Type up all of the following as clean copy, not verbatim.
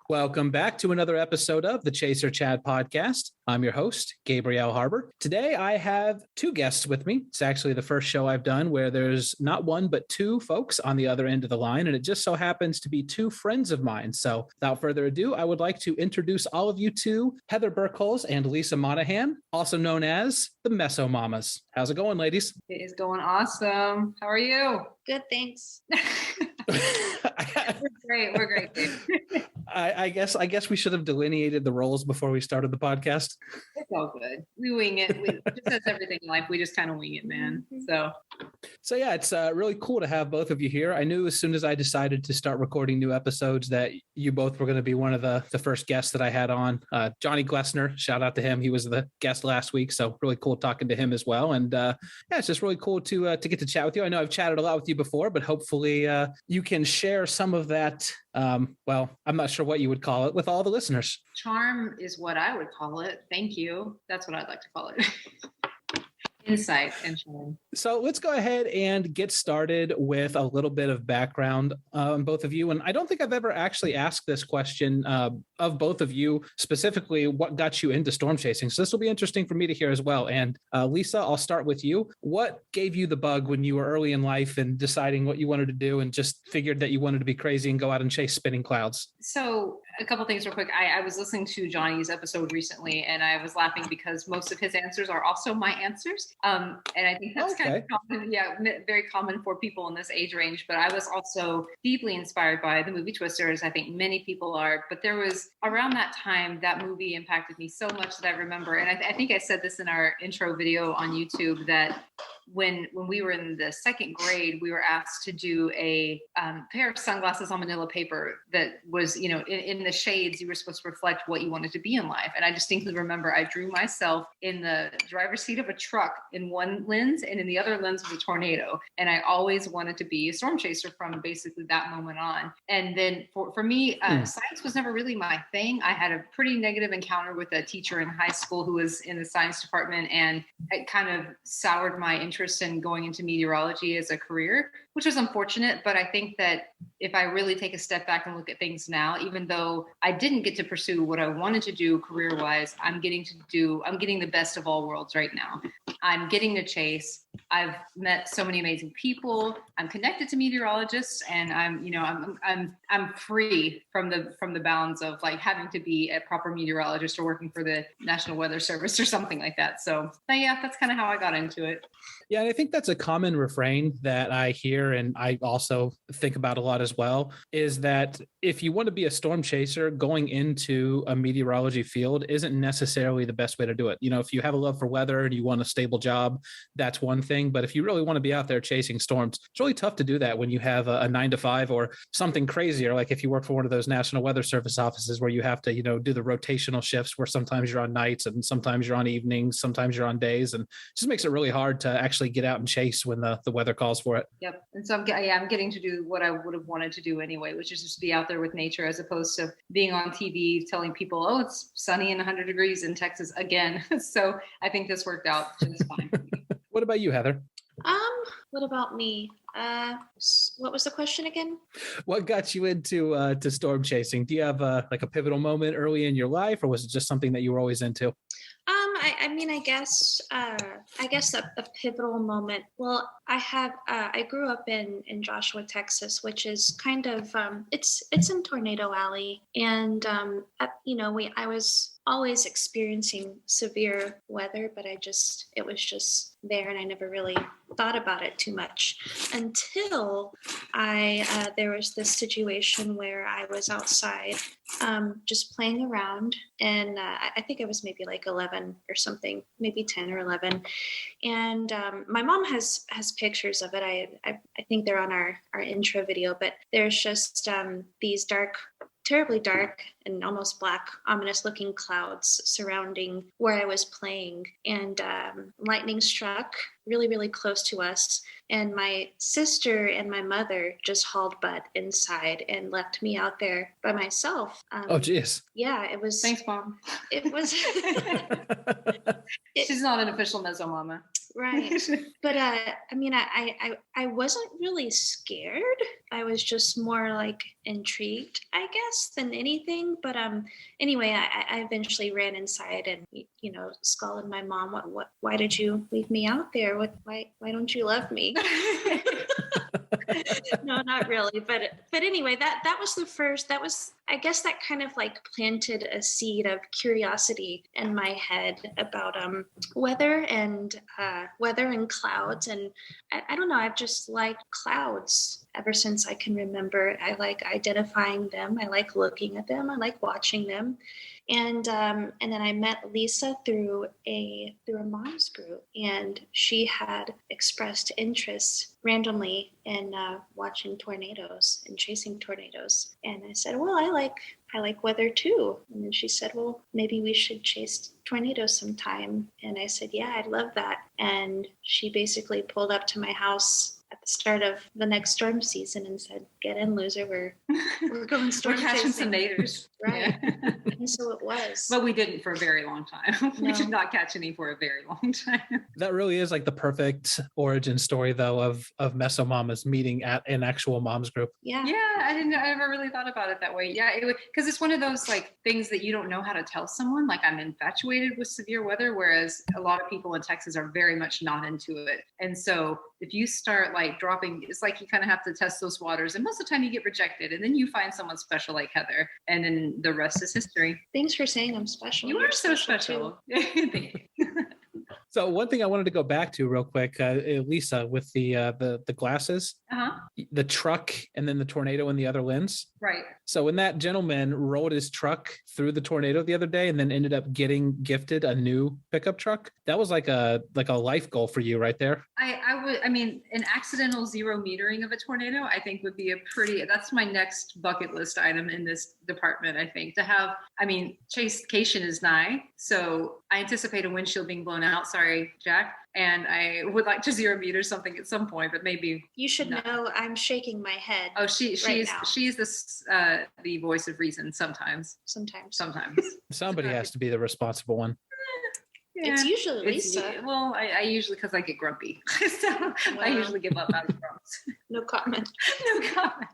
Welcome back to another episode of the Chaser Chad podcast. I'm your host, Gabriel Harber. Today, I have two guests with me. It's actually the first show I've done where there's not one, but two folks on the other end of the line, and it just so happens to be two friends of mine. So without further ado, I would like to introduce all of you to Heather Burkholz and Lisa Monahan, also known as the Meso Mamas. How's it going, ladies? It is going awesome. How are you? Good, thanks. We're great. I guess we should have delineated the roles before we started the podcast. It's all good. We wing it. Just as everything in life, we just kind of wing it, man. So yeah, it's really cool to have both of you here. I knew as soon as I decided to start recording new episodes that you both were going to be one of the first guests that I had on. Johnny Glessner, shout out to him. He was the guest last week, so really cool talking to him as well. And yeah, it's just really cool to get to chat with you. I know I've chatted a lot with you before, but hopefully you can share some of that. Well, I'm not sure what you would call it with all the listeners. Charm is what I would call it. Thank you. That's what I'd like to call it. Insight and charm. So let's go ahead and get started with a little bit of background on both of you. And I don't think I've ever actually asked this question of both of you, specifically what got you into storm chasing. So this will be interesting for me to hear as well. And Lisa, I'll start with you. What gave you the bug when you were early in life and deciding what you wanted to do and just figured that you wanted to be crazy and go out and chase spinning clouds? So a couple things real quick. I was listening to Johnny's episode recently and I was laughing because most of his answers are also my answers. And I think that's kind of common, very common for people in this age range. But I was also deeply inspired by the movie Twisters. I think many people are. But there was around that time, that movie impacted me so much that I remember. And I think I said this in our intro video on YouTube that when we were in the second grade, we were asked to do a pair of sunglasses on manila paper that was, in the shades, you were supposed to reflect what you wanted to be in life. And I distinctly remember I drew myself in the driver's seat of a truck in one lens, and in the other lens was a tornado. And I always wanted to be a storm chaser from basically that moment on. And then for me, science was never really my thing. I had a pretty negative encounter with a teacher in high school who was in the science department, and it kind of soured my interest in going into meteorology as a career, which was unfortunate. But I think that if I really take a step back and look at things now, even though I didn't get to pursue what I wanted to do career-wise, I'm getting the best of all worlds right now. I'm getting to chase. I've met so many amazing people. I'm connected to meteorologists, and I'm free from the bounds of like having to be a proper meteorologist or working for the National Weather Service or something like that. So yeah, that's kind of how I got into it. Yeah, and I think that's a common refrain that I hear, and I also think about a lot as well, is that if you want to be a storm chaser, going into a meteorology field isn't necessarily the best way to do it. If you have a love for weather and you want a stable job, that's one thing. But if you really want to be out there chasing storms, it's really tough to do that when you have a 9 to 5 or something crazier. Like if you work for one of those National Weather Service offices where you have to, do the rotational shifts where sometimes you're on nights and sometimes you're on evenings, sometimes you're on days, and it just makes it really hard to actually get out and chase when the weather calls for it. Yep. And so I'm getting to do what I would have wanted to do anyway, which is just be out there with nature as opposed to being on TV telling people, oh, it's sunny and 100 degrees in Texas again. So I think this worked out just fine. What about you, Heather? What about me? What was the question again? What got you into to storm chasing? Do you have a pivotal moment early in your life, or was it just something that you were always into? I guess a pivotal moment. Well, I grew up in Joshua, Texas, which is kind of it's in Tornado Alley, and I was always experiencing severe weather, but it was just there, and I never really thought about it too much until there was this situation where I was outside just playing around, and I think I was maybe like 11 or something, maybe 10 or 11, and my mom has pictures of it. I think they're on our intro video, but there's just these terribly dark and almost black, ominous looking clouds surrounding where I was playing. And lightning struck really, really close to us. And my sister and my mother just hauled butt inside and left me out there by myself. Oh, geez. Yeah, it was. Thanks, Mom. It was. She's not an official Meso Mama. Right. But I mean, I wasn't really scared. I was just more like intrigued, I guess, than anything. But anyway, I eventually ran inside and scalded my mom. Why did you leave me out there? Why don't you love me? No, not really. But anyway, that was the first. That was, I guess, that kind of like planted a seed of curiosity in my head about weather and clouds. And I don't know. I've just liked clouds ever since I can remember. I like identifying them. I like looking at them. I like watching them. And then I met Lisa through a mom's group, and she had expressed interest randomly in watching tornadoes and chasing tornadoes. And I said, well, I like weather too. And then she said, well, maybe we should chase tornadoes sometime. And I said, yeah, I'd love that. And she basically pulled up to my house at the start of the next storm season and said, get in, loser, we're going storm we're catching chasing. Some naders. Right. Yeah. And so it was. But we didn't for a very long time. We did not catch any for a very long time. That really is like the perfect origin story, though, of Meso Mamas meeting at an actual mom's group. Yeah. Yeah, I never really thought about it that way. Yeah, because it's one of those like things that you don't know how to tell someone. Like, I'm infatuated with severe weather, whereas a lot of people in Texas are very much not into it. And so if you start like dropping, it's like you kind of have to test those waters, and most of the time you get rejected, and then you find someone special like Heather, and then the rest is history. Thanks for saying I'm special. You are so special. Thank you. So one thing I wanted to go back to real quick, Lisa, with the glasses, the truck, and then the tornado in the other lens. Right. So when that gentleman rolled his truck through the tornado the other day and then ended up getting gifted a new pickup truck, that was like a life goal for you right there. I mean, an accidental zero metering of a tornado, I think would be that's my next bucket list item in this department, I think, to have. I mean, Chase-cation is nigh, so I anticipate a windshield being blown out. Sorry, Jack. And I would like to zero meter something at some point, but maybe you should know I'm shaking my head. Oh, she's the voice of reason sometimes. Sometimes. Somebody has to be the responsible one. Yeah. It's usually Lisa. I usually, because I get grumpy. So I usually give up out of grumps. No comment. No comment.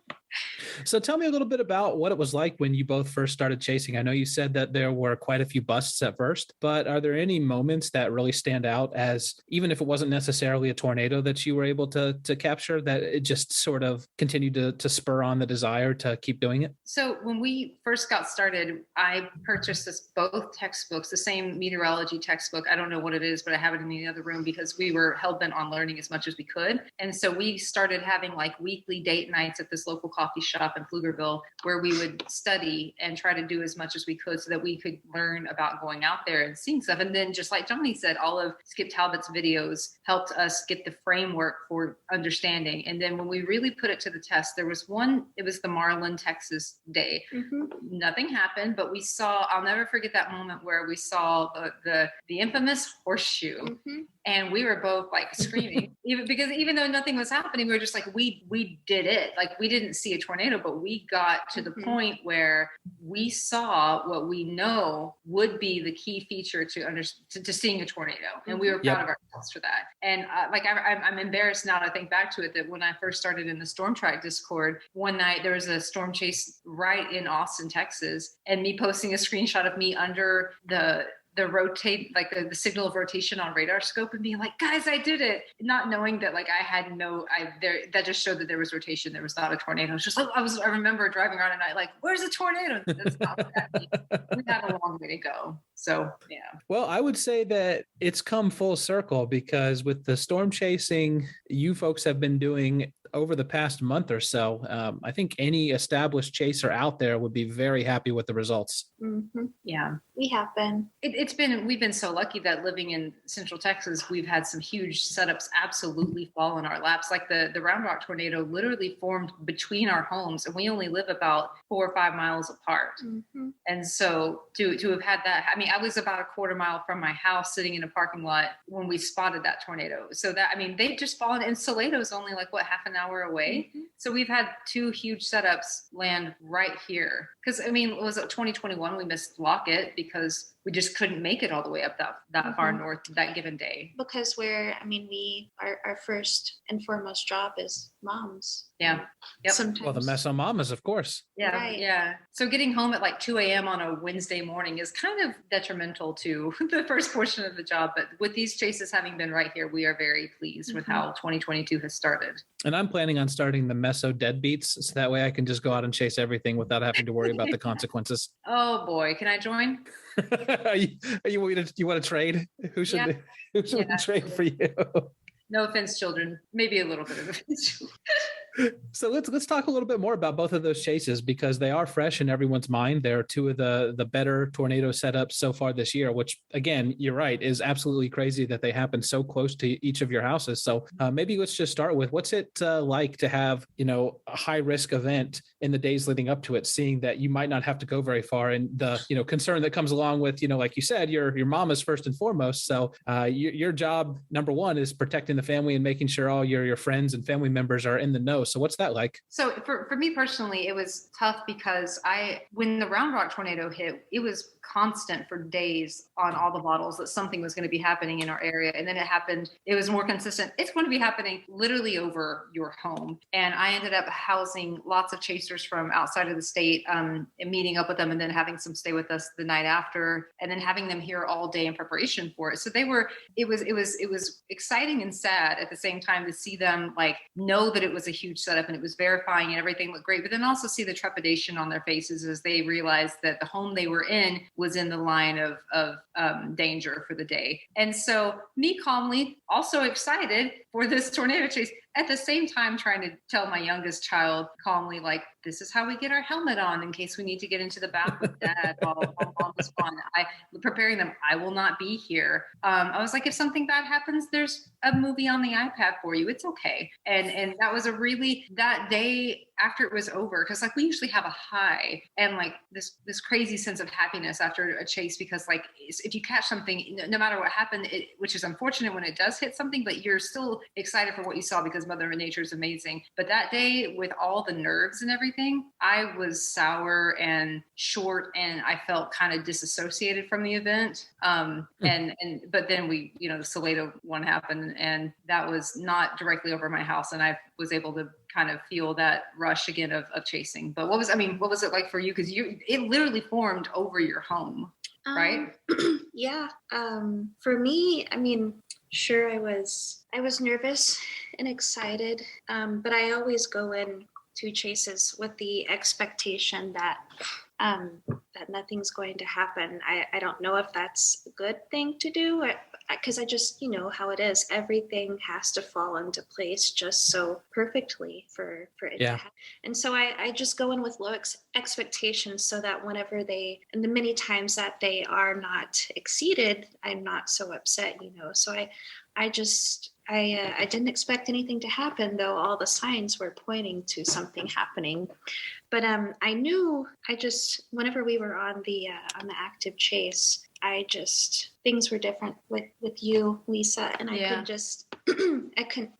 So tell me a little bit about what it was like when you both first started chasing. I know you said that there were quite a few busts at first, but are there any moments that really stand out as, even if it wasn't necessarily a tornado that you were able to capture, that it just sort of continued to spur on the desire to keep doing it? So when we first got started, I purchased both textbooks, the same meteorology textbook. I don't know what it is, but I have it in the other room because we were hell-bent on learning as much as we could. And so we started having like weekly date nights at this local coffee shop in Pflugerville where we would study and try to do as much as we could so that we could learn about going out there and seeing stuff. And then just like Johnny said, all of Skip Talbot's videos helped us get the framework for understanding. And then when we really put it to the test, there was one, it was the Marlin, Texas day. Mm-hmm. Nothing happened, but we saw, I'll never forget that moment where we saw the infamous horseshoe. Mm-hmm. And we were both like screaming, even though nothing was happening, we were just like, we did it. Like, we didn't see a tornado, but we got to the point where we saw what we know would be the key feature to seeing a tornado. And we were proud of ourselves for that. And I'm embarrassed now to think back to it, that when I first started in the Storm Track Discord, one night there was a storm chase right in Austin, Texas, and me posting a screenshot of me under the rotate, like the signal of rotation on radar scope, and being like, guys, I did it. Not knowing that like that just showed that there was rotation. There was not a tornado. It's just like, I remember driving around at night, like, where's the tornado? That's not what that means. We had a long way to go. So, yeah. Well, I would say that it's come full circle, because with the storm chasing you folks have been doing over the past month or so, I think any established chaser out there would be very happy with the results. Mm-hmm. Yeah, we have been. We've been so lucky that living in Central Texas, we've had some huge setups absolutely fall in our laps. Like the Round Rock tornado literally formed between our homes, and we only live about 4 or 5 miles apart. Mm-hmm. And so to have had that, I mean, I was about a quarter mile from my house sitting in a parking lot when we spotted that tornado. So that, I mean, they've just fallen, and Salato's only like half an hour hour away. Mm-hmm. So we've had 2 huge setups land right here. Because, I mean, was it 2021? We missed Lockett because we just couldn't make it all the way up that far north that given day. Because our first and foremost job is moms. Yeah. Yep. Sometimes. Well, the Meso Mamas, of course. Yeah. Right. Yeah. So getting home at like 2 a.m. on a Wednesday morning is kind of detrimental to the first portion of the job. But with these chases having been right here, we are very pleased with how 2022 has started. And I'm planning on starting the Meso deadbeats, so that way I can just go out and chase everything without having to worry about the consequences. Oh boy, can I join? you want to trade? Who should trade for you? No offense, children. Maybe a little bit of offense. So let's talk a little bit more about both of those chases, because they are fresh in everyone's mind. They're 2 of the better tornado setups so far this year, which, again, you're right, is absolutely crazy that they happen so close to each of your houses. So maybe let's just start with, what's it like to have, a high risk event in the days leading up to it, seeing that you might not have to go very far, and the concern that comes along with, like you said, your mom is first and foremost. So your job, number one, is protecting the family and making sure all your friends and family members are in the know. So what's that like? So for me personally, it was tough because when the Round Rock tornado hit, it was constant for days on all the bottles that something was going to be happening in our area. And then it happened. It was more consistent. It's going to be happening literally over your home. And I ended up housing lots of chasers from outside of the state, and meeting up with them, and then having some stay with us the night after, and then having them here all day in preparation for it. So it was exciting and sad at the same time to see them know that it was a huge setup and it was verifying and everything looked great, but then also see the trepidation on their faces as they realized that the home they were in was in the line of danger for the day. And so me calmly, also excited for this tornado chase, at the same time trying to tell my youngest child calmly, this is how we get our helmet on in case we need to get into the bath with dad while mom is gone. Preparing them, I will not be here. I was like, if something bad happens, there's a movie on the iPad for you. It's okay. And that was that day after it was over, because we usually have a high and this crazy sense of happiness after a chase, because if you catch something, no matter what happened, which is unfortunate when it does hit something, but you're still excited for what you saw because Mother Nature is amazing. But that day, with all the nerves and everything, I was sour and short, and I felt kind of disassociated from the event. But then the Salado one happened, and that was not directly over my house, and I was able to kind of feel that rush again of chasing. But what was it like for you? Because it literally formed over your home, right? Yeah. For me, sure, I was nervous and excited, but I always go in to chases with the expectation that nothing's going to happen. I don't know if that's a good thing to do, because I just, how it is. Everything has to fall into place just so perfectly for it to happen. And so I just go in with low expectations, so that whenever and the many times that they are not exceeded, I'm not so upset, So I didn't expect anything to happen, though all the signs were pointing to something happening. But I knew, whenever we were on the active chase, things were different with you, Lisa, and I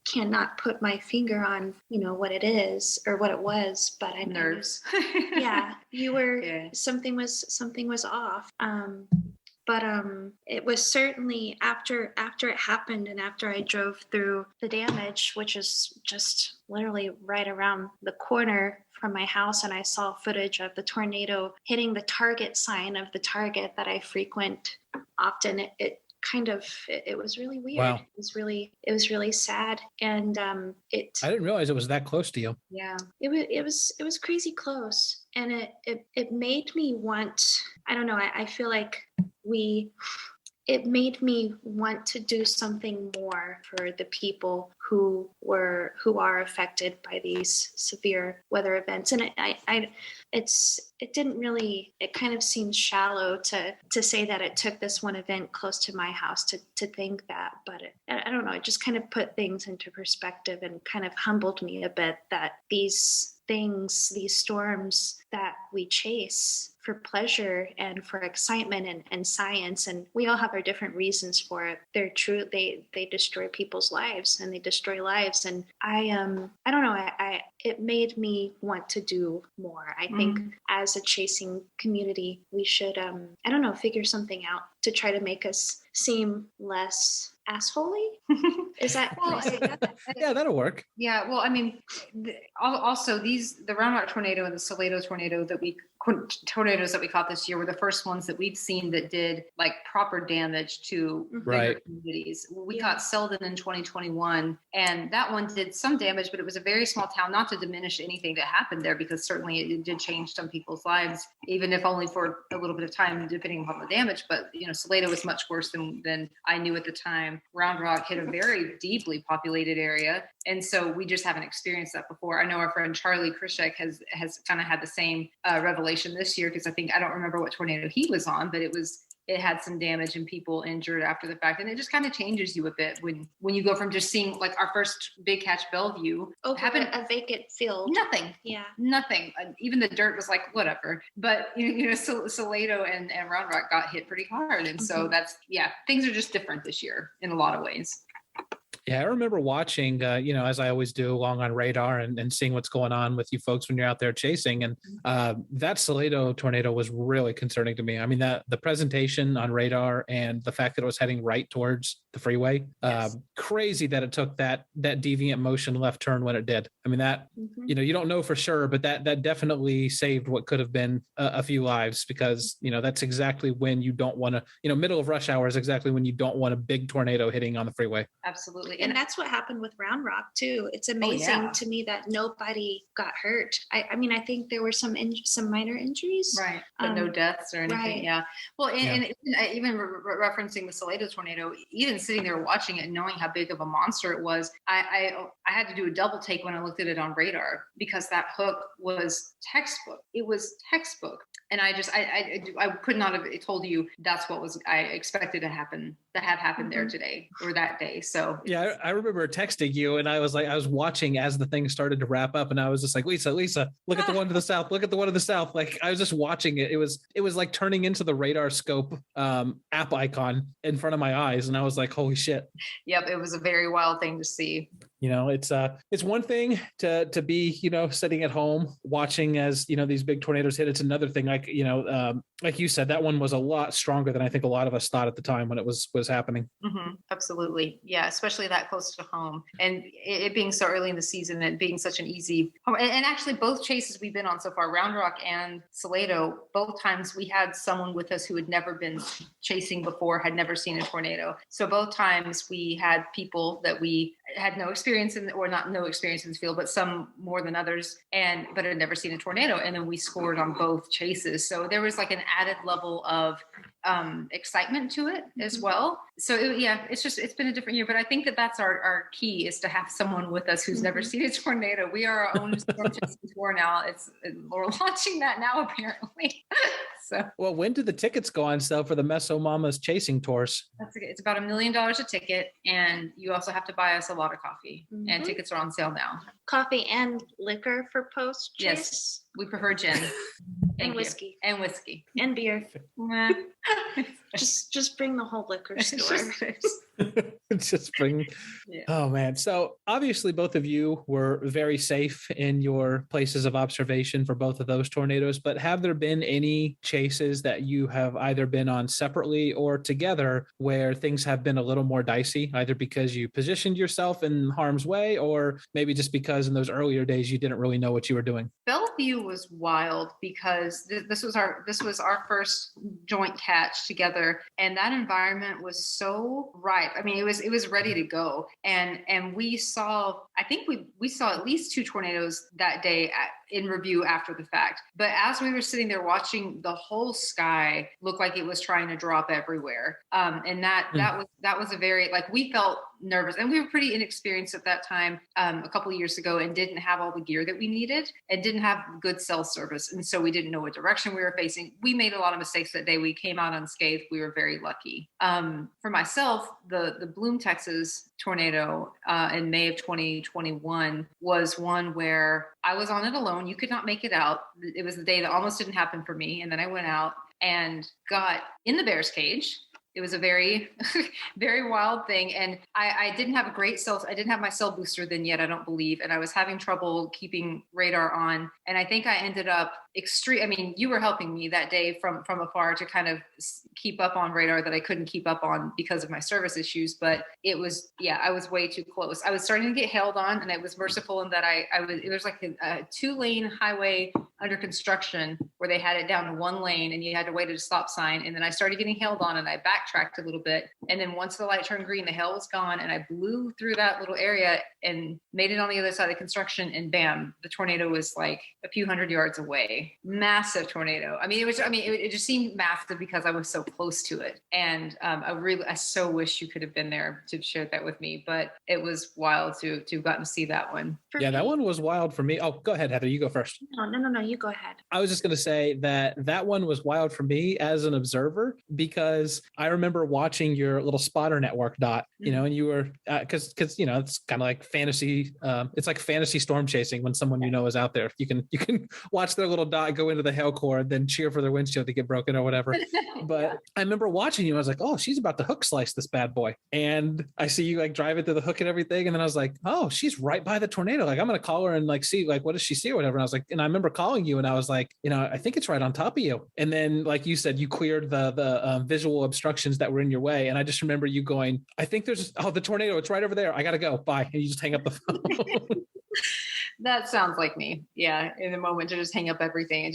cannot put my finger on, what it is or what it was, but I nerves. You were, something was off. But it was certainly after it happened, and after I drove through the damage, which is just literally right around the corner from my house, and I saw footage of the tornado hitting the target sign of the Target that I frequent often. It was really weird. Wow. It was really sad, and I didn't realize it was that close to you. Yeah, it was crazy close, and it made me want. I don't know. I feel like it made me want to do something more for the people who are affected by these severe weather events. And it kind of seems shallow to say that it took this one event close to my house to think that, but I don't know, it just kind of put things into perspective and kind of humbled me a bit that these storms that we chase for pleasure and for excitement and science, and we all have our different reasons for it. They're true. They destroy people's lives, and they destroy lives. And I don't know. It made me want to do more. I think as a chasing community, we should I don't know, figure something out to try to make us seem less assholey. Is that? Well, yeah, that'll work. Yeah. Well, I mean, also the Round Rock tornado and the Salado tornadoes that we caught this year were the first ones that we've seen that did like proper damage to bigger communities. We caught Selden in 2021, and that one did some damage, but it was a very small town. Not to diminish anything that happened there, because certainly it did change some people's lives, even if only for a little bit of time, depending upon the damage. But Salado was much worse than I knew at the time. Round Rock hit a very deeply populated area, and so we just haven't experienced that before. I know our friend Charlie Krishek has kind of had the same revelation this year, because I don't remember what tornado he was on, but it had some damage and people injured after the fact. And it just kind of changes you a bit when you go from just seeing like our first big catch Bellevue happened a vacant field. Nothing. Yeah. Nothing. Even the dirt was like, whatever. But, Salado and Round Rock got hit pretty hard. And so things are just different this year in a lot of ways. Yeah, I remember watching, as I always do, along on radar and seeing what's going on with you folks when you're out there chasing. And that Salado tornado was really concerning to me. I mean, the presentation on radar and the fact that it was heading right towards the freeway, crazy that it took that deviant motion left turn when it did. I mean, that, you don't know for sure, but that definitely saved what could have been a few lives, because, that's exactly when you don't want to, middle of rush hour is exactly when you don't want a big tornado hitting on the freeway. Absolutely. And that's what happened with Round Rock too. It's amazing to me that nobody got hurt. I mean, I think there were some minor injuries, right? But no deaths or anything. Right. Yeah. Well, and even referencing the Salado tornado, even sitting there watching it and knowing how big of a monster it was, I had to do a double take when I looked at it on radar, because that hook was textbook. It was textbook. And I could not have told you that's what I expected to happen, that had happened there today or that day. So yeah, I remember texting you, and I was watching as the thing started to wrap up, and I was just like, Lisa, look at the one to the south. Look at the one to the south. Like, I was just watching it. It was like turning into the radar scope app icon in front of my eyes, and I was like, holy shit. Yep, it was a very wild thing to see. It's one thing to be, sitting at home watching as, these big tornadoes hit. It's another thing, like you said, that one was a lot stronger than I think a lot of us thought at the time when it was happening. Absolutely. Yeah. Especially that close to home, and it being so early in the season and being such an easy, and actually both chases we've been on so far, Round Rock and Salado, both times we had someone with us who had never been chasing before, had never seen a tornado. So both times we had people that we had no experience in the field, but some more than others, but had never seen a tornado. And then we scored on both chases. So there was like an added level of excitement to it as well. So it's been a different year, but I think that's our key, is to have someone with us who's never seen a tornado. We are our own storm chasing tour now. We're launching that now, apparently. So, well, when do the tickets go on sale for the Meso Mamas chasing tours? It's about $1 million a ticket, and you also have to buy us a lot of coffee. And tickets are on sale now. Coffee and liquor for post chase? Yes, we prefer gin. And whiskey. And whiskey. And beer. Just bring the whole liquor store. Just bring. Yeah. Oh man. So obviously both of you were very safe in your places of observation for both of those tornadoes, but have there been any chases that you have either been on separately or together where things have been a little more dicey, either because you positioned yourself in harm's way, or maybe just because in those earlier days you didn't really know what you were doing? Bellevue was wild because this was our first joint catch together, and that environment was so ripe. I mean, it was ready to go, and we saw, I think we saw at least 2 tornadoes that day in review after the fact. But as we were sitting there watching, the whole sky looked like it was trying to drop everywhere, and that was a very, like, we felt nervous, and we were pretty inexperienced at that time, a couple of years ago, and didn't have all the gear that we needed and didn't have good cell service, and so we didn't know what direction we were facing. We made a lot of mistakes that day. We came out unscathed. We were very lucky. For myself, the Bloom, Texas tornado in May of 2021 was one where I was on it alone. phone. You could not make it out. It was the day that almost didn't happen for me. And then I went out and got in the bear's cage. It was a very, very wild thing. And I didn't have a great cell. I didn't have my cell booster then yet, I don't believe. And I was having trouble keeping radar on. And I think I ended up you were helping me that day from afar to kind of keep up on radar that I couldn't keep up on because of my service issues. But it was, I was way too close. I was starting to get hailed on, and it was merciful in that it was like a 2-lane highway under construction where they had it down to 1 lane and you had to wait at a stop sign. And then I started getting hailed on and I backtracked a little bit. And then once the light turned green, the hail was gone, and I blew through that little area and made it on the other side of the construction, and bam, the tornado was like a few hundred yards away. Massive tornado. It just seemed massive because I was so close to it. And I so wish you could have been there to share that with me, but it was wild to have gotten to see that one. That one was wild for me. Oh, go ahead, Heather, you go first. No, you go ahead. I was just going to say that one was wild for me as an observer, because I remember watching your little spotter network dot, and you were, cause it's kind of like fantasy. It's like fantasy storm chasing when someone, is out there. You can watch their little dot go into the hail core, then cheer for their windshield to get broken or whatever. But I remember watching you. I was like, oh, she's about to hook slice this bad boy. And I see you like drive it to the hook and everything. And then I was like, oh, she's right by the tornado. Like, I'm going to call her and like, see, like, what does she see or whatever. And I was like, and I remember calling you and I was like, I think it's right on top of you. And then, like you said, you cleared the visual obstructions that were in your way. And I just remember you going, I think there's, the tornado, it's right over there. I got to go. Bye. And you just hang up the phone. That sounds like me. Yeah. In the moment to just hang up everything. It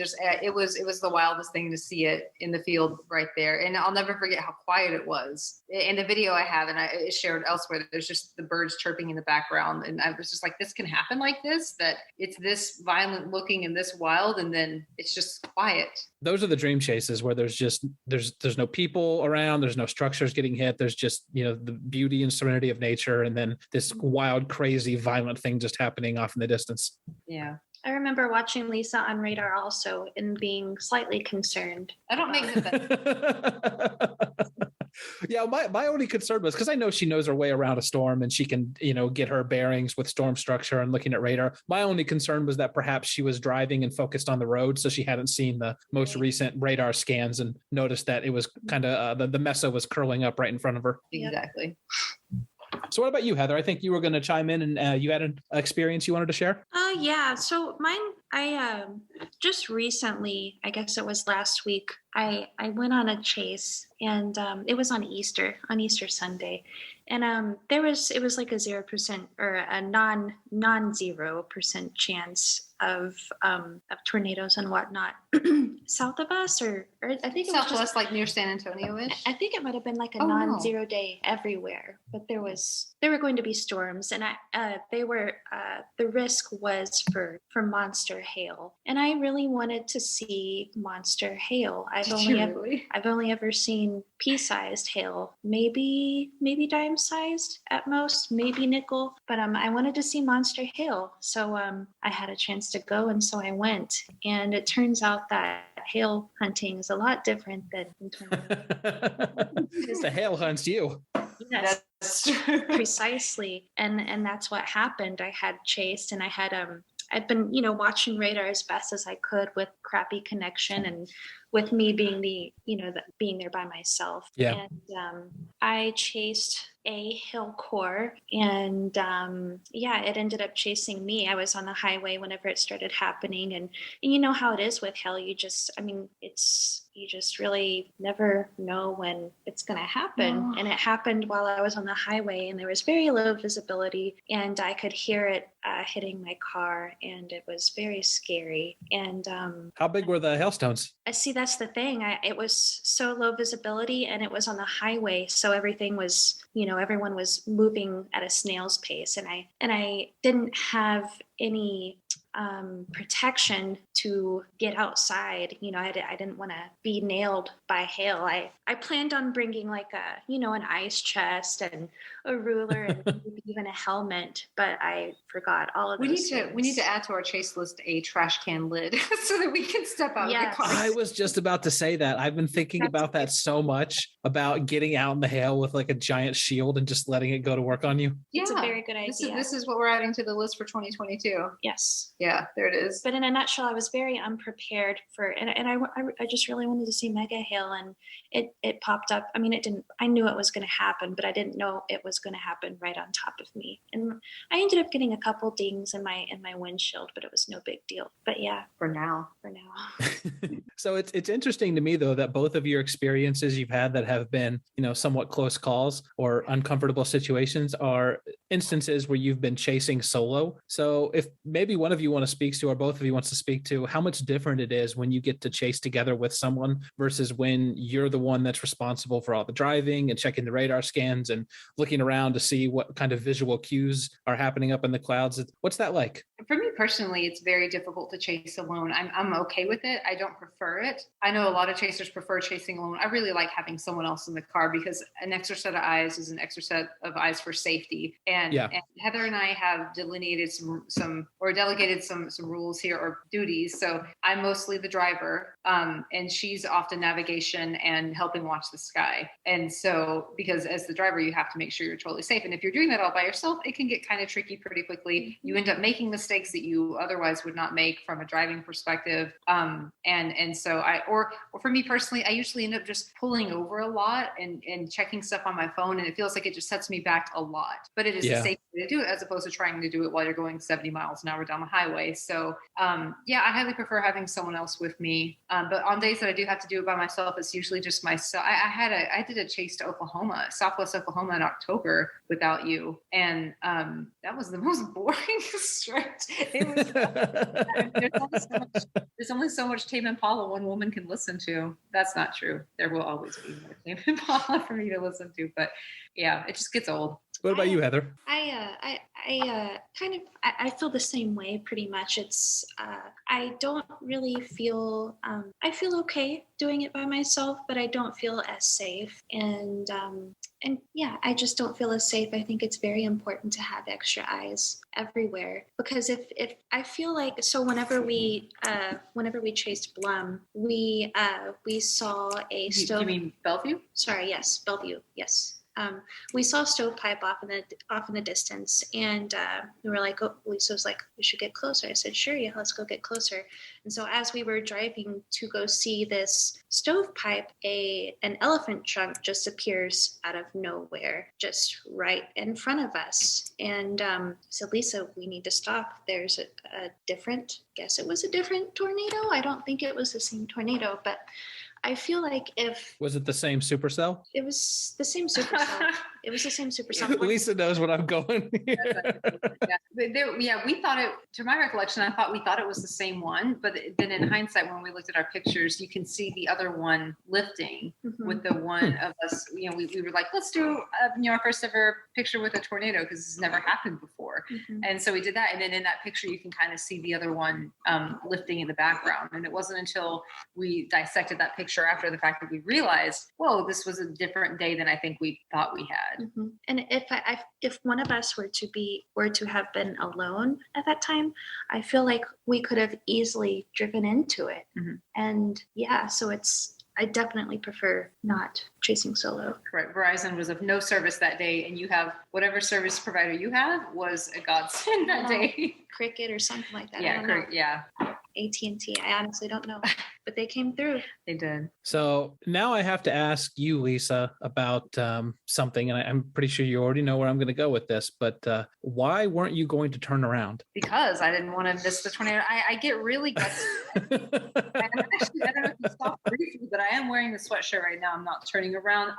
was the wildest thing to see it in the field right there. And I'll never forget how quiet it was. In the video I have, and I shared elsewhere, there's just the birds chirping in the background. And I was just like, this can happen like this, that it's this violent looking and this wild. And then it's just quiet. Those are the dream chases where there's no people around. There's no structures getting hit. There's just, the beauty and serenity of nature. And then this wild, crazy, violent thing just happening off in the distance. Yeah. I remember watching Lisa on radar also and being slightly concerned. I don't make it better. Yeah, my only concern was because I know she knows her way around a storm and she can, get her bearings with storm structure and looking at radar. My only concern was that perhaps she was driving and focused on the road, so she hadn't seen the most recent radar scans and noticed that it was kind of the Meso was curling up right in front of her. Exactly. So what about you, Heather? I think you were going to chime in and you had an experience you wanted to share? Yeah. So mine, I just recently, I guess it was last week, I went on a chase, and it was on Easter Sunday. And it was like a 0% or a non-0% chance of tornadoes and whatnot south of us, or I think it southwest, was just, like near San Antonio-ish. I think it might have been like a non-zero day everywhere, but there were going to be storms, and the risk was for monster hail, and I really wanted to see monster hail. I've only ever seen pea-sized hail, maybe dime-sized at most, maybe nickel, but I wanted to see monster hail, so I had a chance to go, and so I went, and it turns out that hail hunting is a lot different than the hail hunts you. Yes, that's true. Precisely, and that's what happened. I had chased, and I'd been watching radar as best as I could with crappy connection, and with me being being there by myself. Yeah. And I chased a hill core, and it ended up chasing me. I was on the highway whenever it started happening, and you know how it is with hail. You just really never know when it's going to happen. Oh. And it happened while I was on the highway, and there was very low visibility, and I could hear it hitting my car, and it was very scary. And how big were the hailstones? I see. That's the thing. It was so low visibility, and it was on the highway, so everything was, everyone was moving at a snail's pace, and I didn't have any protection to get outside. I didn't want to be nailed by hail. I planned on bringing like an ice chest and a ruler and maybe even a helmet, but I forgot all of those things. We need to add to our chase list a trash can lid so that we can step out of the car. I was just about to say that. I've been thinking about that so much, about getting out in the hail with like a giant shield and just letting it go to work on you. Yeah, it's a very good idea. This is what we're adding to the list for 2022. Yes. Yeah, there it is. But in a nutshell, I was very unprepared for, and I just really wanted to see Mega Hail, and it popped up. I mean, it didn't, I knew it was going to happen, but I didn't know it was going to happen right on top of me. And I ended up getting a couple dings in my windshield, but it was no big deal. But yeah, for now. So it's interesting to me, though, that both of your experiences you've had that have been, somewhat close calls or uncomfortable situations are instances where you've been chasing solo. So if maybe one of you want to speak to, or both of you wants to speak to, how much different it is when you get to chase together with someone versus when you're the one that's responsible for all the driving and checking the radar scans and looking around to see what kind of visual cues are happening up in the clouds. What's that like? For me personally, it's very difficult to chase alone. I'm okay with it. I don't prefer it. I know a lot of chasers prefer chasing alone. I really like having someone else in the car because an extra set of eyes is an extra set of eyes for safety. And Heather and I have delineated some or delegated some rules here or duties. So I'm mostly the driver, and she's often navigation and helping watch the sky. And so because as the driver, you have to make sure you're totally safe. And if you're doing that all by yourself, it can get kind of tricky pretty quickly. You end up making mistakes that you otherwise would not make from a driving perspective. And so or for me personally, I usually end up just pulling over a lot and checking stuff on my phone. And it feels like it just sets me back a lot, but it is a safe way to do it as opposed to trying to do it while you're going 70 miles an hour down the highway. So I highly prefer having someone else with me. But on days that I do have to do it by myself, it's usually just myself. I did a chase to Southwest Oklahoma in October without you. And that was the most boring stretch. It was, there's only so much Tame Impala one woman can listen to. That's not true. There will always be more Tame Impala for me to listen to, but yeah, it just gets old. What about you, Heather? I feel the same way pretty much. It's I don't really feel I feel okay doing it by myself, but I don't feel as safe. And I just don't feel as safe. I think it's very important to have extra eyes everywhere because if I feel like, so whenever we chased Blum, we saw a stove. You mean Bellevue? Sorry, yes, Bellevue, yes. We saw a stovepipe off in the distance, and we were like, Lisa was like, we should get closer. I said, sure, yeah, let's go get closer. And so as we were driving to go see this stovepipe, an elephant trunk just appears out of nowhere, just right in front of us. And I said, Lisa, we need to stop. There's a different tornado. I don't think it was the same tornado, but I feel like was it the same supercell? It was the same supercell. It was the same supercell. Lisa knows what I'm going here. We thought it, to my recollection, we thought it was the same one, but then in hindsight, when we looked at our pictures, you can see the other one lifting with the one of us, we were like, let's do our first ever picture with a tornado because this has never happened before. And so we did that. And then in that picture, you can kind of see the other one lifting in the background. And it wasn't until we dissected that picture after the fact that we realized, whoa, this was a different day than I think we thought we had. And if one of us were to have been alone at that time, I feel like we could have easily driven into it. And so I definitely prefer not chasing solo. Right. Verizon was of no service that day, and you have whatever service provider you have was a godsend that day. Cricket or something like that. Yeah. AT&T. I honestly don't know, but they came through. They did. So now I have to ask you, Lisa, about something, and I'm pretty sure you already know where I'm going to go with this, but why weren't you going to turn around? Because I didn't want to miss the tornado. I get really gutsy. I don't know if you saw briefly, but I am wearing the sweatshirt right now. I'm not turning around.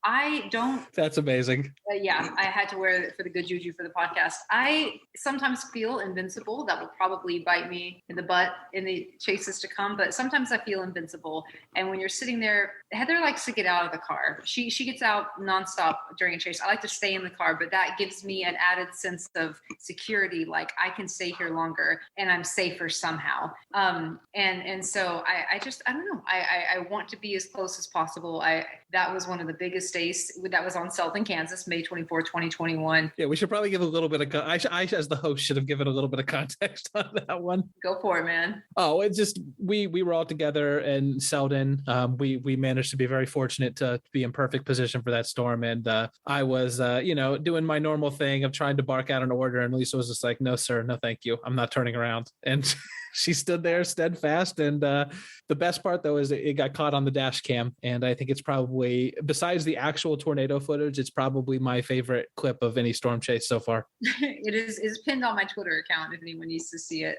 I don't. That's amazing. I had to wear it for the good juju for the podcast. I sometimes feel invincible. That will probably bite me in the butt in the chases to come, but sometimes I feel invincible. And when you're sitting there, Heather likes to get out of the car. She gets out nonstop during a chase. I like to stay in the car, but that gives me an added sense of security. Like I can stay here longer and I'm safer somehow. And so I don't know. I want to be as close as possible. That was one of the biggest days that was on Selton, Kansas, May 24, 2021. Yeah, we should probably give a little bit of, I as the host should have given a little bit of context on that one. Go for it, man. Oh, it's just, we were all together in Selden. We managed to be very fortunate to be in perfect position for that storm. And I was, doing my normal thing of trying to bark out an order. And Lisa was just like, no, sir, no, thank you. I'm not turning around. And she stood there steadfast. And the best part, though, is it got caught on the dash cam. And I think it's probably, besides the actual tornado footage, it's probably my favorite clip of any storm chase so far. It is pinned on my Twitter account if anyone needs to see it,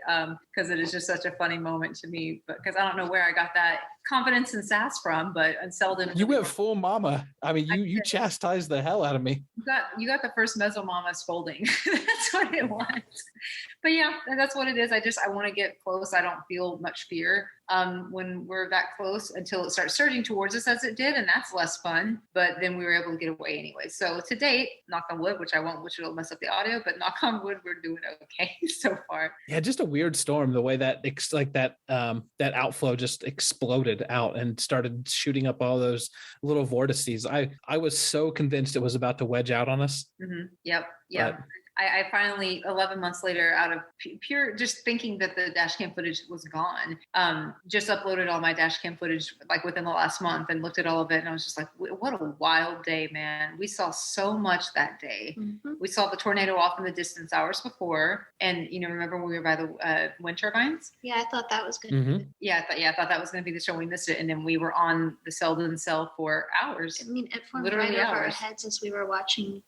because it is just such a funny moment to me. But because I don't know where I got that confidence and sass from, but in Selden, you went full mama. I mean, you chastised the hell out of me. You got the first Meso Mamas folding. That's what it was. But yeah, that's what it is. I want to get close. I don't feel much fear when we're that close until it starts surging towards us as it did, and that's less fun. But then we were able to get away anyway. So to date, knock on wood, which I won't, which will mess up the audio, but knock on wood, we're doing okay so far. Yeah, just a weird storm. The way that that outflow just exploded out and started shooting up all those little vortices. I was so convinced it was about to wedge out on us. Mm-hmm. Yep. But I finally, 11 months later, out of pure just thinking that the dash cam footage was gone, just uploaded all my dash cam footage like within the last month and looked at all of it. And I was just like, what a wild day, man. We saw so much that day. Mm-hmm. We saw the tornado off in the distance hours before. And, remember when we were by the wind turbines? Yeah, I thought that was going to mm-hmm. be. Yeah, I thought that was going to be the show. We missed it. And then we were on the Selden cell for hours. I mean, it formed literally right over our heads as we were watching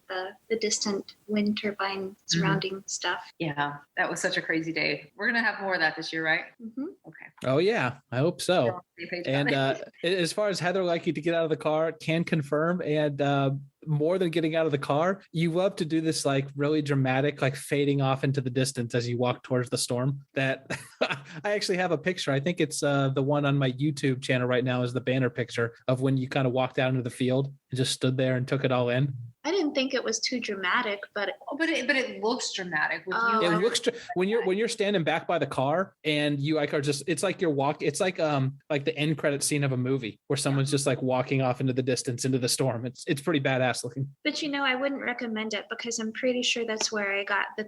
the distant wind turbine surrounding mm-hmm. stuff. Yeah, that was such a crazy day. We're gonna have more of that this year, right? Mm-hmm. Okay. Oh yeah, I hope so. And as far as Heather liking to get out of the car, can confirm. And more than getting out of the car, you love to do this like really dramatic, like fading off into the distance as you walk towards the storm. That I actually have a picture. I think it's the one on my YouTube channel right now is the banner picture of when you kind of walked out into the field and just stood there and took it all in. I didn't think it was too dramatic, but it looks dramatic. It looks when you're standing back by the car and you like are just, it's like you're walking. It's like the end credit scene of a movie where someone's just like walking off into the distance into the storm. It's pretty badass looking. But I wouldn't recommend it because I'm pretty sure that's where I got the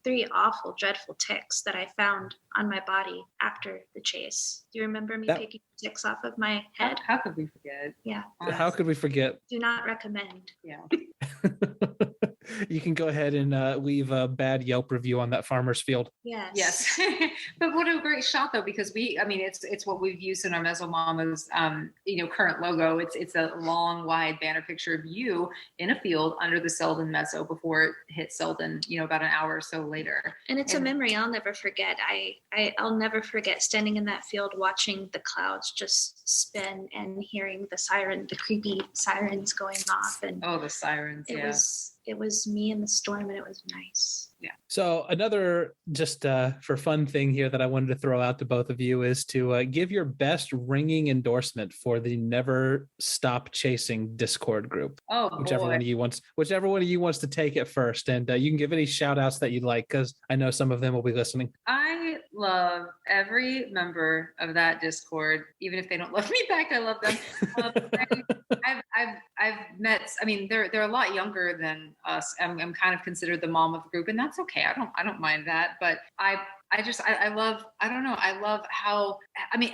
three awful, dreadful ticks that I found on my body after the chase. Do you remember me taking ticks off of my head? How could we forget? Yeah. Honestly. How could we forget? Do not recommend. Yeah. You can go ahead and leave a bad Yelp review on that farmer's field. Yes. But what a great shot though, because it's what we've used in our Meso Mamas, current logo. It's a long, wide banner picture of you in a field under the Selden Meso before it hit Selden, about an hour or so later. And it's a memory I'll never forget. I'll never forget standing in that field, watching the clouds just spin and hearing the creepy sirens going off. And the sirens. It was me in the storm, and it was nice. Yeah. So another just for fun thing here that I wanted to throw out to both of you is to give your best ringing endorsement for the Never Stop Chasing Discord group. Oh, whichever one of you wants to take it first, and you can give any shout outs that you'd like because I know some of them will be listening. I love every member of that Discord, even if they don't love me back. I love them. I've met. I mean, they're a lot younger than us. I'm kind of considered the mom of the group, and that's okay. I don't mind that. But I love, I don't know. I love how,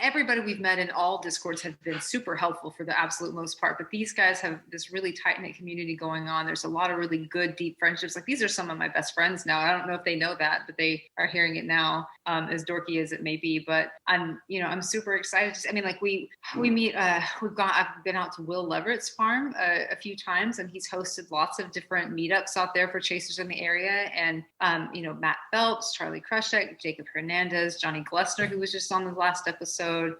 everybody we've met in all Discords have been super helpful for the absolute most part, but these guys have this really tight knit community going on. There's a lot of really good, deep friendships. Like these are some of my best friends now. I don't know if they know that, but they are hearing it now, as dorky as it may be, but I'm super excited. We meet, I've been out to Will Leverett's farm a few times, and he's hosted lots of different meetups out there for chasers in the area. And, Matt Phelps, Charlie Krushek, Jacob Hernandez, Johnny Glessner, who was just on the last episode.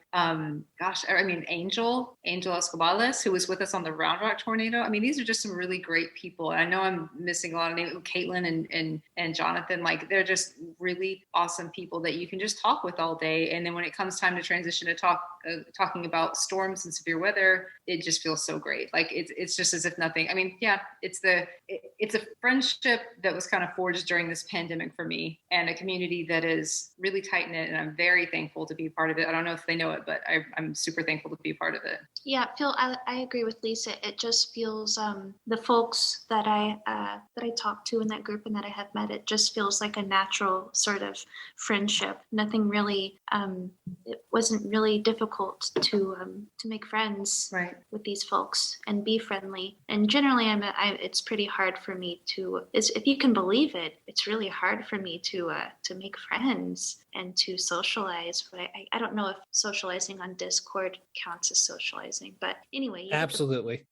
Angel Escobales, who was with us on the Round Rock tornado. These are just some really great people. And I know I'm missing a lot of names, Caitlin and Jonathan. Like they're just really awesome people that you can just talk with all day. And then when it comes time to transition to talking about storms and severe weather, it just feels so great. Like it's just as if nothing. It's a friendship that was kind of forged during this pandemic for me, and a community that is is really tight knit, and I'm very thankful to be a part of it. I don't know if they know it, but I'm super thankful to be a part of it. Yeah, Phil, I agree with Lisa. It just feels the folks that I talk to in that group and that I have met, it just feels like a natural sort of friendship. Nothing really. It wasn't really difficult to make friends with these folks and be friendly. And generally, it's pretty hard for me to. If you can believe it, it's really hard for me to make friends and to socialize. But I don't know if socializing on Discord counts as socializing. But anyway, absolutely.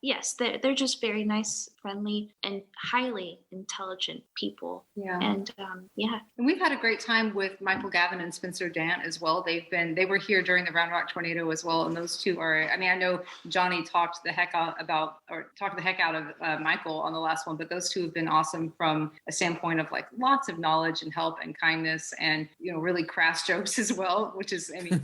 Yes, they're just very nice, friendly, and highly intelligent people. Yeah. And and we've had a great time with Michael Gavin and Spencer Dant as well. They were here during the Round Rock tornado as well, and those two are. I mean, I know Johnny talked the heck out of Michael on the last one, but those two have been awesome from a standpoint of like lots of knowledge and help and kindness, and really crass jokes as well. Which is, I mean,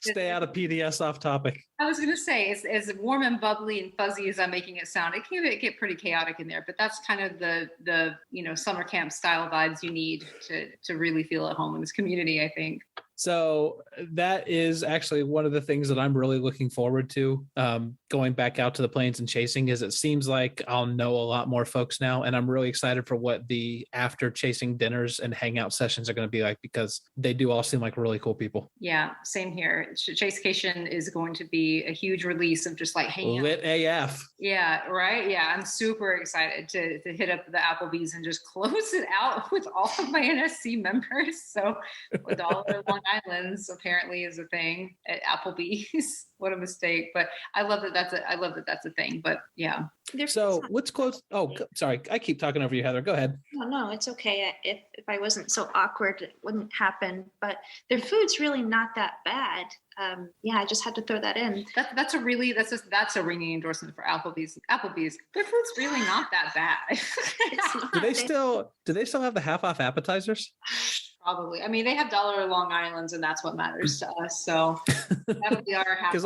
stay out of PDS off topic. I was going to say, as warm and bubbly and fuzzy as I'm making it sound, it can get pretty chaotic in there. But that's kind of the summer camp style vibes you need to really feel at home in this community, I think. So that is actually one of the things that I'm really looking forward to going back out to the plains and chasing, is it seems like I'll know a lot more folks now. And I'm really excited for what the after chasing dinners and hangout sessions are going to be like, because they do all seem like really cool people. Yeah, same here. Chasecation is going to be a huge release of just like hanging lit out. AF. Yeah, right. Yeah, I'm super excited to hit up the Applebee's and just close it out with all of my NSC members. So $1 Long Island's apparently is a thing at Applebee's. What a mistake! But I love that that's a thing. But yeah. So let's close. Oh, sorry. I keep talking over you, Heather. Go ahead. No, it's okay. If I wasn't so awkward, it wouldn't happen. But their food's really not that bad. I just had to throw that in. That's a ringing endorsement for Applebee's. Their food's really not that bad. Do they still have the half off appetizers? Probably. I mean, they have $1 Long Islands, and that's what matters to us. So that would be our half. Because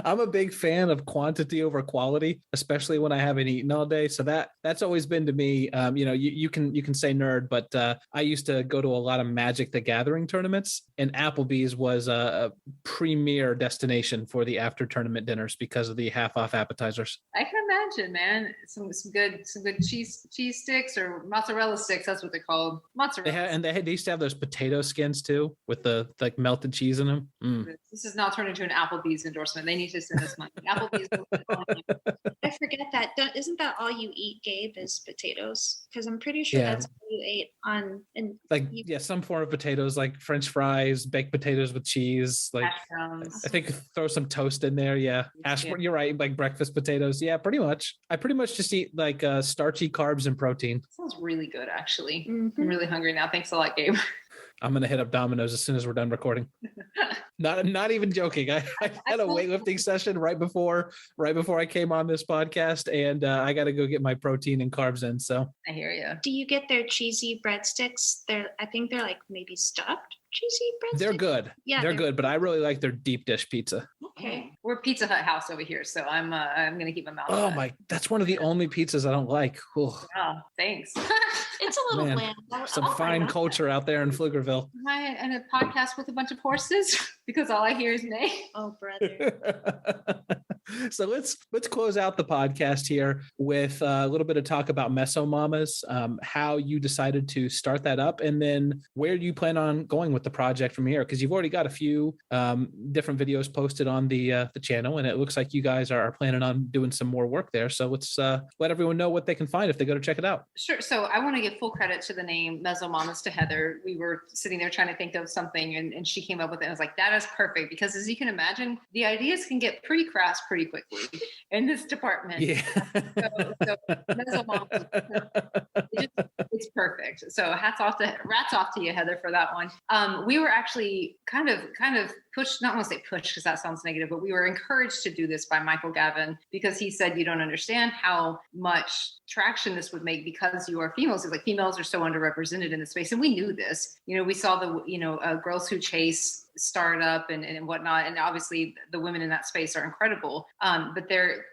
I'm a big fan of quantity over quality, especially when I haven't eaten all day. So that's always been to me. You can say nerd, but I used to go to a lot of Magic the Gathering tournaments, and Applebee's was a premier destination for the after tournament dinners because of the half off appetizers. I can imagine, man. Some good cheese sticks or mozzarella sticks. That's what they're called. They used to have those potato skins too, with the like melted cheese in them. This is now turned into an Applebee's endorsement. They need to send us money. Applebee's. I forget that. Isn't that all you eat, Gabe, is potatoes? Because I'm pretty sure that's all you ate on. Some form of potatoes, like French fries, baked potatoes with cheese. Like I think throw some toast in there. Yeah, you're right. Like breakfast potatoes. Yeah, pretty much. I pretty much just eat like starchy carbs and protein. Sounds really good, actually. Mm-hmm. I'm really hungry now. Thanks a lot, Gabe. I'm going to hit up Domino's as soon as we're done recording. Not even joking. I had a weightlifting session right before I came on this podcast, and I got to go get my protein and carbs in. So I hear you. Do you get their cheesy breadsticks? I think they're like maybe stuffed cheesy breadsticks. They're good. Yeah, they're good, but I really like their deep dish pizza. Okay. We're Pizza Hut house over here, so I'm going to keep my mouth shut. Oh my, that's one of the only pizzas I don't like. Oh, thanks. It's a little bland. Some fine culture out there in Pflugerville. Am I in a podcast with a bunch of horses? Because all I hear is neigh. Oh, brother. So let's close out the podcast here with a little bit of talk about Meso Mamas, how you decided to start that up, and then where do you plan on going with the project from here? Because you've already got a few different videos posted on the channel, and it looks like you guys are planning on doing some more work there. So let's let everyone know what they can find if they go to check it out. Sure. So I want to give full credit to the name Meso Mamas to Heather. We were sitting there trying to think of something, and she came up with it. And I was like, that is perfect, because as you can imagine, the ideas can get pretty crass pretty quickly in this department. Yeah. So Meso Mamas, it's perfect. So rats off to you, Heather, for that one. We were actually kind of pushed, not want to say pushed because that sounds negative, but we were encouraged to do this by Michael Gavin, because he said, you don't understand how much traction this would make because you are females. It's like females are so underrepresented in the space. And we knew this, we saw the, Girls Who Chase start up and whatnot. And obviously the women in that space are incredible. But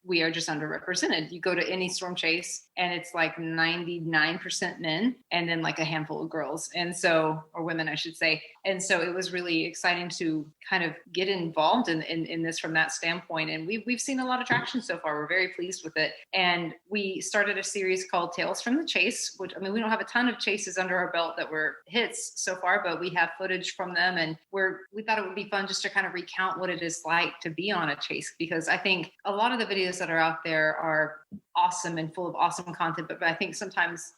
we are just underrepresented. You go to any storm chase and it's like 99% men and then like a handful of girls. And so, or women, I should say. And so it was really exciting to kind of get involved in this from that standpoint. And we've seen a lot of traction so far. We're very pleased with it. And we started a series called Tales from the Chase, which, I mean, we don't have a ton of chases under our belt that were hits so far, but we have footage from them. And we thought it would be fun just to kind of recount what it is like to be on a chase, because I think a lot of the videos that are out there are awesome and full of awesome content. But I think sometimes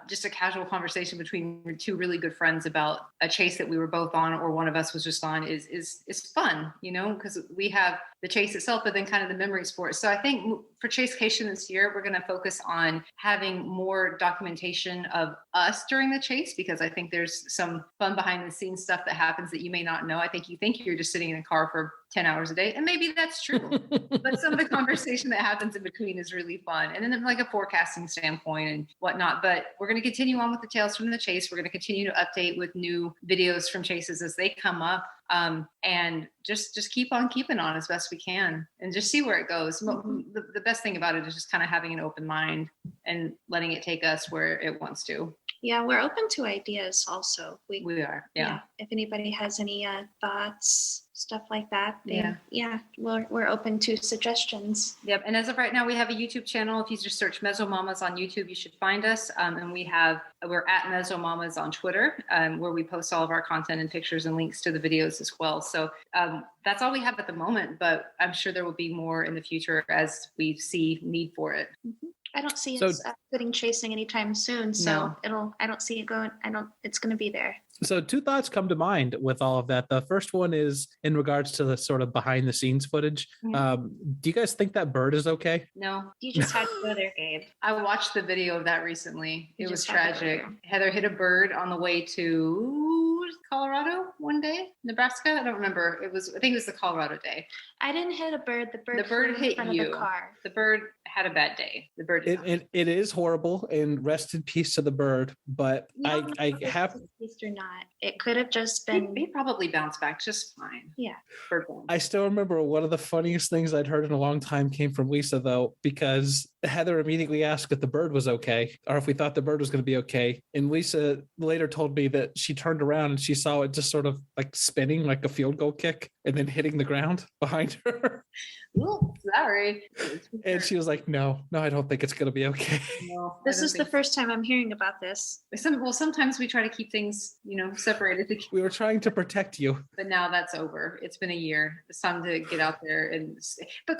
just a casual conversation between two really good friends about a chase that we were both on or one of us was just on is fun, you know, because we have the chase itself, but then kind of the memories for it. So I think for Chasecation this year, we're going to focus on having more documentation of us during the chase, because I think there's some fun behind the scenes stuff that happens that you may not know. I think you think you're just sitting in a car for 10 hours a day, and maybe that's true, but some of the conversation that happens in between is really fun. And then like a forecasting standpoint and whatnot, but we're going to continue on with the Tales from the Chase. We're going to continue to update with new videos from chases as they come up. And just keep on keeping on as best we can and just see where it goes. The best thing about it is just kind of having an open mind and letting it take us where it wants to. Yeah, we're open to ideas also. We are. Yeah. If anybody has any thoughts, stuff like that, then, yeah, we're open to suggestions. Yep. And as of right now, we have a YouTube channel. If you just search Meso Mamas on YouTube, you should find us. And we're at Meso Mamas on Twitter, where we post all of our content and pictures and links to the videos as well. So that's all we have at the moment, but I'm sure there will be more in the future as we see need for it. Mm-hmm. I don't see us quitting chasing anytime soon. So I don't see it going. It's going to be there. So 2 thoughts come to mind with all of that. The first one is in regards to the sort of behind the scenes footage. Do you guys think that bird is okay? No. You just had to go there, Gabe. I watched the video of that recently. It was tragic. Heather hit a bird on the way to Colorado one day, Nebraska. I don't remember. I think it was the Colorado day. I didn't hit a bird. The bird hit in front you. Of the car. The bird had a bad day. The bird. It is horrible, and rest in peace to the bird. But I have. Or not. It could have just been. He probably bounced back just fine. Yeah. I still remember one of the funniest things I'd heard in a long time came from Lisa, though, because Heather immediately asked if the bird was okay, or if we thought the bird was going to be okay. And Lisa later told me that she turned around and she saw it just sort of like spinning like a field goal kick and then hitting the ground behind her. Ooh, sorry. And she was like, no, I don't think it's going to be okay. No, this is the first time I'm hearing about this. Sometimes we try to keep things, separated. We were trying to protect you. But now that's over. It's been a year. It's time to get out there. But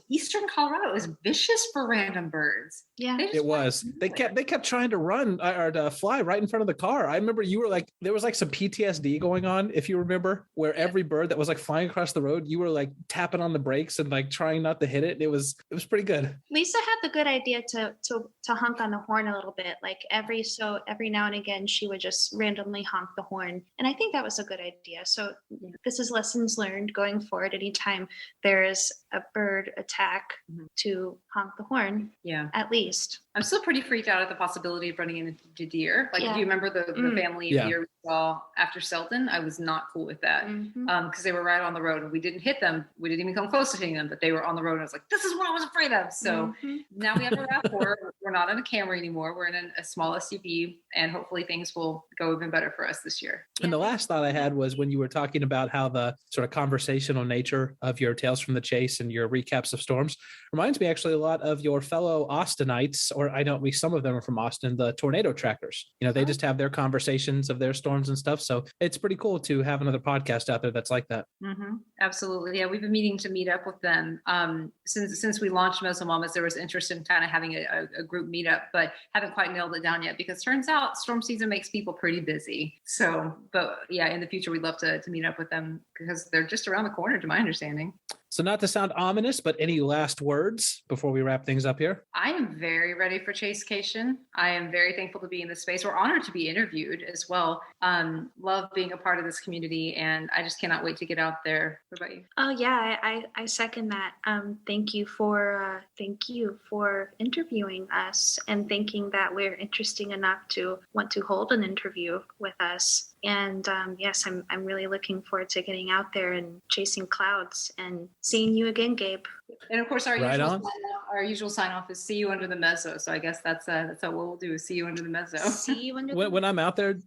Eastern Colorado is vicious for random birds. Yeah, it was. They kept trying to run or to fly right in front of the car. I remember you were like, there was like some PTSD going on, if you remember, where every bird that was like flying across the road, you were like tapping on the brakes and like trying not to hit it. It was pretty good. Lisa had the good idea to honk on the horn a little bit. Like every now and again, she would just randomly honk the horn. And I think that was a good idea. So this is lessons learned going forward. Anytime there is a bird attack, to honk the horn. Yeah. At least. I'm still pretty freaked out at the possibility of running into deer. Like, do you remember the family of deer we saw after Selton? I was not cool with that because they were right on the road and we didn't hit them. We didn't even come close to hitting them, but they were on the road. And I was like, this is what I was afraid of. So now we have a RAV4. We're not in a Camry anymore. We're in a small SUV, and hopefully things will go even better for us this year. And the last thought I had was when you were talking about how the sort of conversational nature of your Tales from the Chase and your recaps of storms reminds me actually a lot of your fellow Austinites, or I know at least some of them are from Austin, the tornado trackers. They just have their conversations of their storms and stuff. So it's pretty cool to have another podcast out there that's like that. Absolutely. Yeah, we've been meaning to meet up with them. Since we launched Meso Mamas, there was interest in kind of having a group meetup, but haven't quite nailed it down yet because turns out storm season makes people pretty busy. So, but yeah, in the future, we'd love to meet up with them because they're just around the corner, to my understanding. So not to sound ominous, but any last words before we wrap things up here? I am very ready for Chasecation. I am very thankful to be in this space. We're honored to be interviewed as well. Love being a part of this community, and I just cannot wait to get out there. What about you? Oh yeah, I second that. Thank you for interviewing us and thinking that we're interesting enough to want to hold an interview with us. And yes, I'm really looking forward to getting out there and chasing clouds and seeing you again, Gabe. And of course, our usual sign off is see you under the meso. So I guess that's what we'll do. See you under the meso. See you under when I'm out there.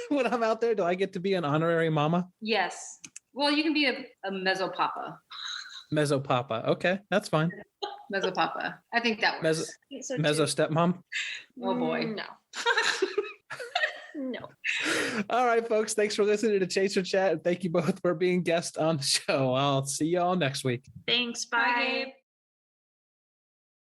When I'm out there, do I get to be an honorary mama? Yes. Well, you can be a meso papa. Meso papa. Okay, that's fine. Meso papa. I think that works. Meso stepmom. Oh boy. No. No. All right, folks. Thanks for listening to Chaser Chat. And thank you both for being guests on the show. I'll see you all next week. Thanks. Bye. Bye.